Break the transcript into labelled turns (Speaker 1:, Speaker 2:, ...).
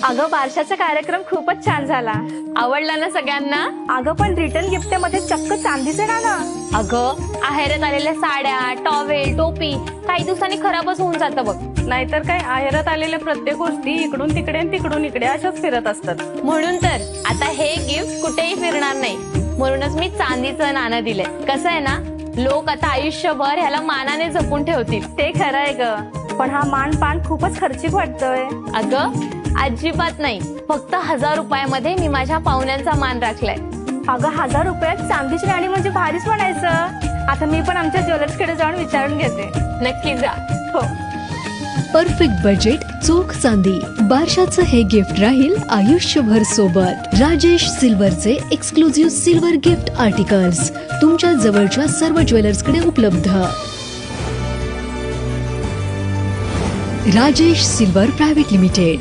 Speaker 1: अगं बारशाचा कार्यक्रम खूपच छान झाला.
Speaker 2: आवडला ना सगळ्यांना?
Speaker 1: अगं पण रिटर्न गिफ्ट मध्ये चक्क चांदीचं नाणं.
Speaker 2: अगं आहेरात आलेल्या साड्या, टॉवेल, टोपी काही दिवसांनी खराबच होऊन जातं बघ.
Speaker 1: नाहीतर काय, आहेरात आलेल्या प्रत्येक गोष्टी इकडून तिकडे आणि तिकडून इकडे अशाच फिरत असतात.
Speaker 2: म्हणून तर आता हे गिफ्ट कुठेही फिरणार नाही. म्हणूनच मी चांदीचं नाणं दिलंय. कसं आहे ना, लोक आता आयुष्यभर ह्याला मानाने जपून ठेवतील.
Speaker 1: ते खरं आहे ग, पण हा मान पान खूपच खर्चिक वाटतोय.
Speaker 2: अगं अजिबात नाही, फक्त 1000 रुपयामध्ये मी माझ्या पाहुण्यांचा मान राखलाय.
Speaker 1: अगं 1000 रुपयात चांदीची नाणी म्हणजे भारीच म्हणायचं. आता मी पण आमच्या ज्वेलर्स कडे जाऊन विचारून घेते.
Speaker 2: नक्की जा.
Speaker 1: हो.
Speaker 3: परफेक्ट बजेट, चोख चांदी. बारशाचं हे गिफ्ट राहील आयुष्यभर सोबत. राजेश सिल्वरचे एक्सक्लुझिव्ह सिल्वर गिफ्ट आर्टिकल्स तुमच्या जवळच्या सर्व ज्वेलर्स कडे उपलब्ध. Rajesh silver private limited.